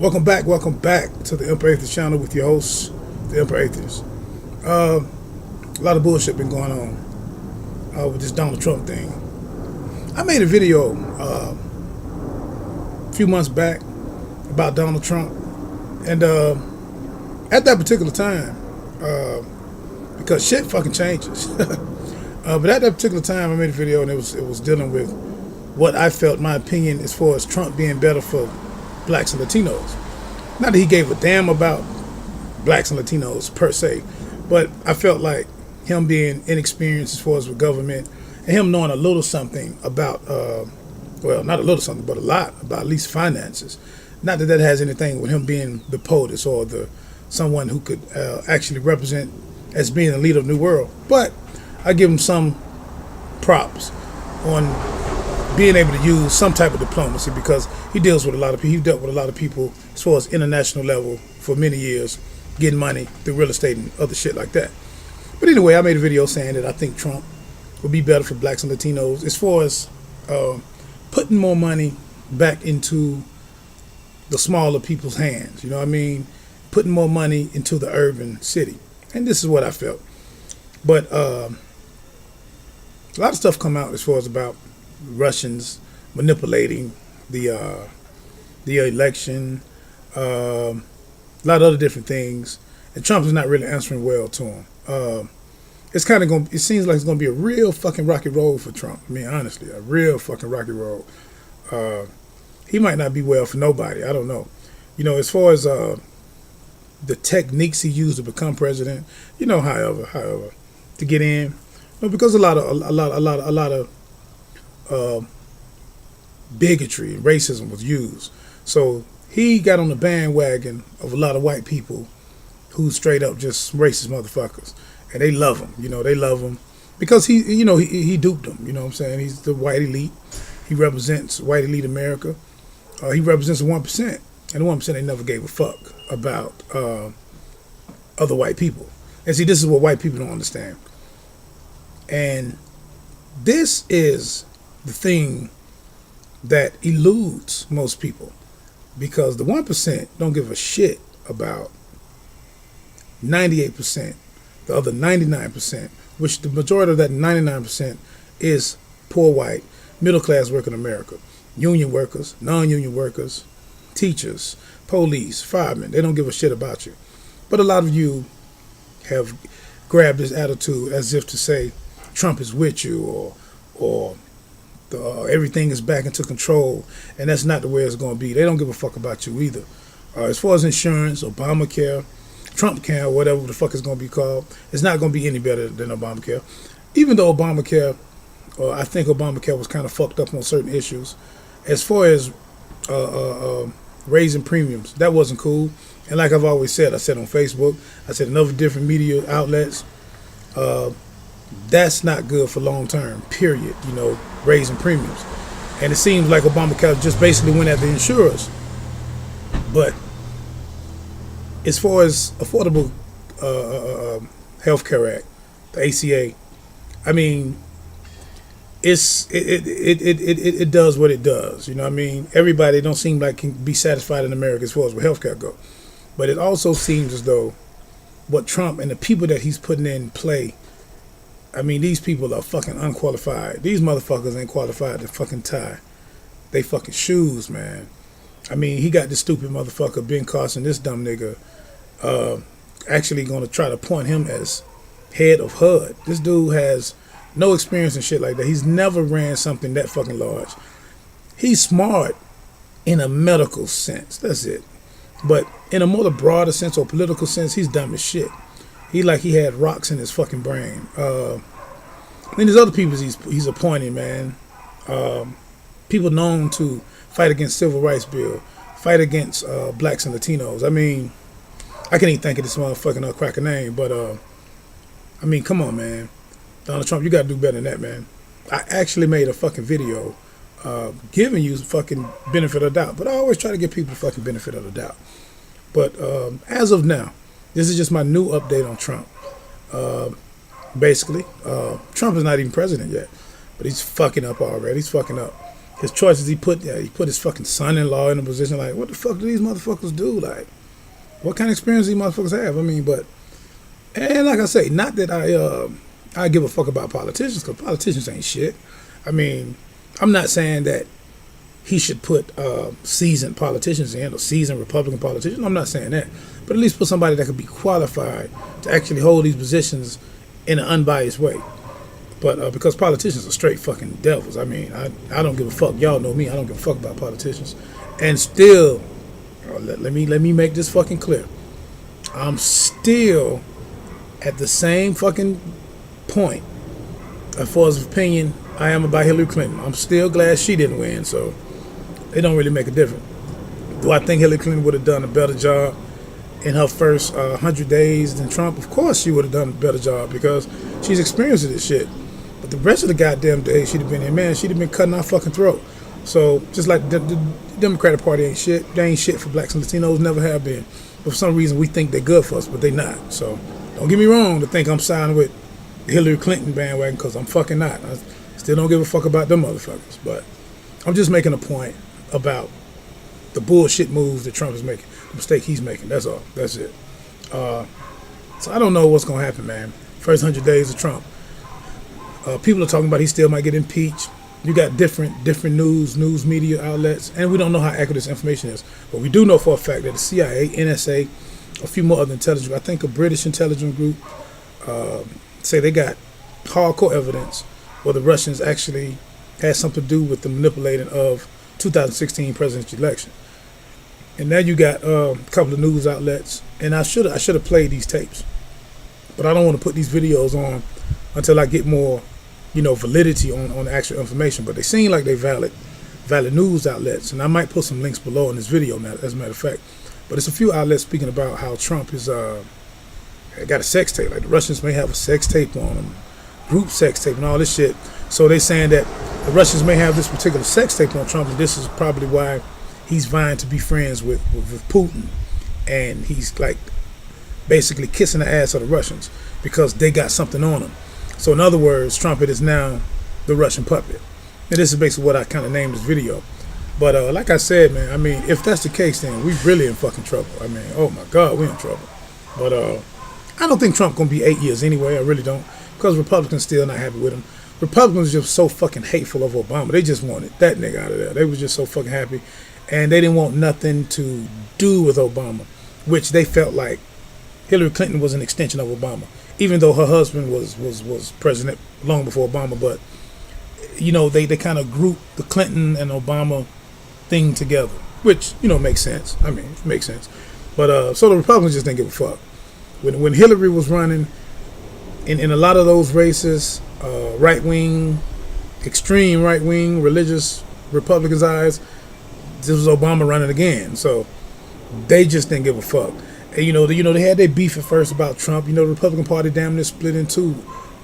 Welcome back to the Emperor Atheist channel with your host, the Emperor Atheist. A lot of bullshit been going on with this Donald Trump thing. I made a video a few months back about Donald Trump, and at that particular time, because shit fucking changes. But at that particular time, I made a video, and it was dealing with what I felt, my opinion, as far as Trump being better for blacks and Latinos. Not that he gave a damn about blacks and Latinos per se, but I felt like him being inexperienced as far as with government, and him knowing a little something about, well, not a little something, but a lot about at least finances. Not that that has anything with him being the POTUS or someone who could actually represent as being the leader of the new world, but I give him some props on being able to use some type of diplomacy, because he deals with a lot of people. He dealt with a lot of people as far as international level for many years, getting money through real estate and other shit like that. But anyway, I made a video saying that I think Trump would be better for blacks and Latinos as far as putting more money back into the smaller people's hands. You know what I mean? Putting more money into the urban city. And this is what I felt. But a lot of stuff come out as far as about Russians manipulating the election, a lot of other different things, and Trump is not really answering well to him. It's kind of going. It seems like it's going to be a real fucking rocky road for Trump. I mean, honestly, a real fucking rocky road. He might not be well for nobody. I don't know. You know, as far as the techniques he used to become president, you know, however, to get in, because a lot of bigotry and racism was used. So he got on the bandwagon of a lot of white people who straight up just racist motherfuckers, and they love him. You know, they love him because he duped them. You know what I'm saying? He's the white elite. He represents white elite America. He represents the 1%, and the 1% they never gave a fuck about other white people. And see, this is what white people don't understand. And this is the thing that eludes most people, because the 1% don't give a shit about 98%, the other 99%, which the majority of that 99% is poor white, middle class working America, union workers, non-union workers, teachers, police, firemen. They don't give a shit about you. But a lot of you have grabbed this attitude as if to say Trump is with you, or everything is back into control, and that's not the way it's going to be. They don't give a fuck about you either. As far as insurance, Obamacare, Trump care, whatever the fuck it's going to be called, it's not going to be any better than Obamacare. Even though Obamacare, I think Obamacare was kind of fucked up on certain issues. As far as raising premiums, that wasn't cool. And like I've always said, I said on Facebook, I said in other different media outlets, that's not good for long term, period, you know, raising premiums. And it seems like Obamacare just basically went at the insurers. But as far as Affordable Health Care Act, the ACA, I mean, it does what it does. You know what I mean? Everybody don't seem like can be satisfied in America as far as where healthcare go. But it also seems as though what Trump and the people that he's putting in play, I mean, these people are fucking unqualified. These motherfuckers ain't qualified to fucking tie they fucking shoes, man. I mean, he got this stupid motherfucker, Ben Carson, this dumb nigga, actually going to try to appoint him as head of HUD. This dude has no experience in shit like that. He's never ran something that fucking large. He's smart in a medical sense. That's it. But in a more broader sense or political sense, he's dumb as shit. He had rocks in his fucking brain. Then there's other people he's appointing, man. People known to fight against civil rights bill, fight against blacks and Latinos. I mean, I can't even think of this motherfucking cracker name, but I mean, come on, man. Donald Trump, you got to do better than that, man. I actually made a fucking video giving you fucking benefit of the doubt, but I always try to give people the fucking benefit of the doubt. But as of now, this is just my new update on Trump. Basically, Trump is not even president yet, but he's fucking up already. He's fucking up. his choices he put his fucking son-in-law in a position like, what the fuck do these motherfuckers do? Like, what kind of experience these motherfuckers have? I mean, but, and like I say, not that I give a fuck about politicians, because politicians ain't shit. I mean, I'm not saying that he should put seasoned politicians in, or seasoned Republican politicians. I'm not saying that. But at least put somebody that could be qualified to actually hold these positions in an unbiased way. But because politicians are straight fucking devils. I mean, I don't give a fuck. Y'all know me. I don't give a fuck about politicians. And still, let me make this fucking clear. I'm still at the same fucking point as far as opinion I am about Hillary Clinton. I'm still glad she didn't win, so it don't really make a difference. Do I think Hillary Clinton would have done a better job in her first 100 days than Trump? Of course she would have done a better job, because she's experienced this shit. But the rest of the goddamn day she'd have been in, man, she'd have been cutting our fucking throat. So just like the Democratic Party ain't shit. They ain't shit for blacks and Latinos, never have been. But for some reason we think they're good for us, but they not. So don't get me wrong to think I'm siding with the Hillary Clinton bandwagon, because I'm fucking not. I still don't give a fuck about them motherfuckers. But I'm just making a point about the bullshit moves that Trump is making, the mistake he's making. That's all. That's it. So I don't know what's gonna happen, man. First 100 days of Trump. People are talking about he still might get impeached. You got different news media outlets, and we don't know how accurate this information is. But we do know for a fact that the CIA, NSA, a few more other intelligence, I think a British intelligence group, say they got hardcore evidence where the Russians actually had something to do with the manipulating of 2016 presidential election. And now you got a couple of news outlets, and I should have played these tapes, but I don't want to put these videos on until I get more, validity on the actual information. But they seem like they valid news outlets, and I might put some links below in this video now, as a matter of fact. But it's a few outlets speaking about how Trump is got a sex tape. Like the Russians may have a sex tape on them, group sex tape and all this shit. So they saying that the Russians may have this particular sex tape on Trump, and this is probably why he's vying to be friends with Putin, and he's like basically kissing the ass of the Russians because they got something on him. So in other words, Trump is now the Russian puppet. And this is basically what I kind of named this video. But like I said, man, I mean, if that's the case, then we really in fucking trouble. I mean, oh my God, we in trouble. But I don't think Trump gonna be 8 years anyway. I really don't, because Republicans still not happy with him. Republicans are just so fucking hateful of Obama. They just wanted that nigga out of there. They was just so fucking happy, and they didn't want nothing to do with Obama, which they felt like Hillary Clinton was an extension of Obama, even though her husband was president long before Obama. But they kind of grouped the Clinton and Obama thing together, which makes sense. I mean, it makes sense. But so the Republicans just didn't give a fuck. When Hillary was running in a lot of those races, extreme right wing religious Republicans' eyes, this was Obama running again. So they just didn't give a fuck. And they had their beef at first about Trump. The Republican Party damn near split in two,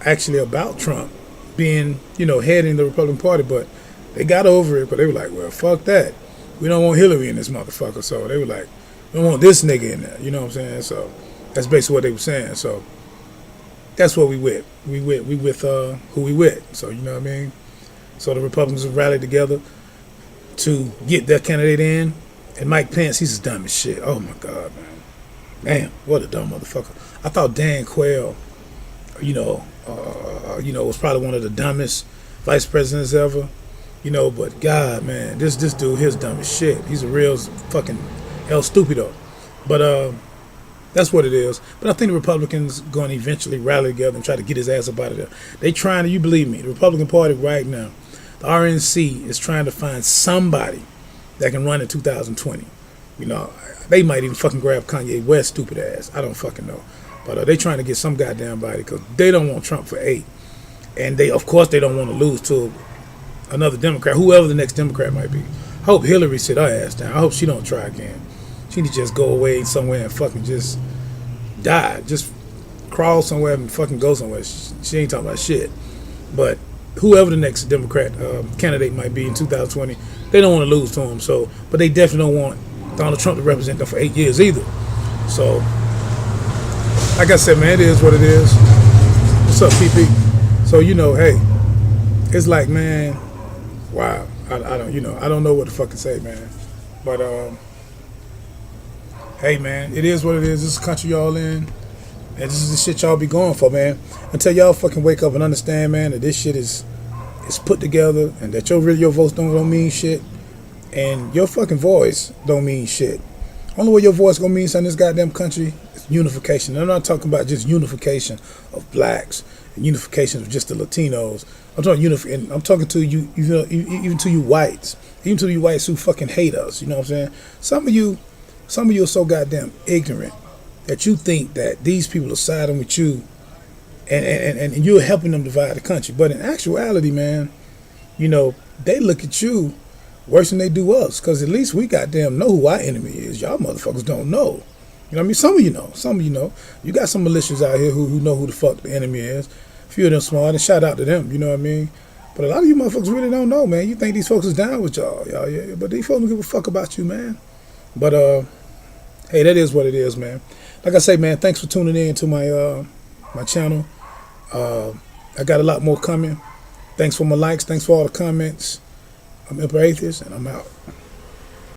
actually, about Trump being heading the Republican Party. But they got over it. But they were like, well, fuck that. We don't want Hillary in this motherfucker. So they were like, we don't want this nigga in there. You know what I'm saying? So that's basically what they were saying. So that's what we with. We with who we with. So you know what I mean? So the Republicans have rallied together to get their candidate in. And Mike Pence, he's as dumb as shit. Oh my God, man. Damn, what a dumb motherfucker. I thought Dan Quayle, was probably one of the dumbest vice presidents ever. But God, man, this dude here's dumb as shit. He's a real fucking El Stupido. But that's what it is. But I think the Republicans going to eventually rally together and try to get his ass up out of there. They trying to, you believe me, the Republican Party right now, the RNC is trying to find somebody that can run in 2020. They might even fucking grab Kanye West's stupid ass. I don't fucking know. But they trying to get some goddamn body, because they don't want Trump for 8. And of course they don't want to lose to another Democrat, whoever the next Democrat might be. I hope Hillary sit her ass down. I hope she don't try again. She need to just go away somewhere and fucking just die. Just crawl somewhere and fucking go somewhere. She ain't talking about shit. But whoever the next Democrat candidate might be in 2020, they don't want to lose to him. So, but they definitely don't want Donald Trump to represent them for 8 years either. So, like I said, man, it is what it is. What's up, PP? So, hey, it's like, man, wow. I don't, you know, I don't know what to fucking say, man. But hey, man, it is what it is. This is the country y'all in, and this is the shit y'all be going for, man. Until y'all fucking wake up and understand, man, that this shit is put together, and that your votes don't mean shit, and your fucking voice don't mean shit. Only way your voice gonna mean something in this goddamn country is unification. And I'm not talking about just unification of blacks and unification of just the Latinos. I'm talking and I'm talking to you, even to you whites, even to you whites who fucking hate us. You know what I'm saying? Some of you are so goddamn ignorant that you think that these people are siding with you, and you're helping them divide the country. But in actuality, man, you know, they look at you worse than they do us, because at least we goddamn know who our enemy is. Y'all motherfuckers don't know. You know what I mean? Some of you know. Some of you know. You got some militias out here who know who the fuck the enemy is. A few of them smart, and shout out to them, you know what I mean? But a lot of you motherfuckers really don't know, man. You think these folks is down with y'all, yeah, but these folks don't give a fuck about you, man. But hey, that is what it is, man. Like I say, man, thanks for tuning in to my channel. I got a lot more coming. Thanks for my likes. Thanks for all the comments. I'm Atheist, and I'm out.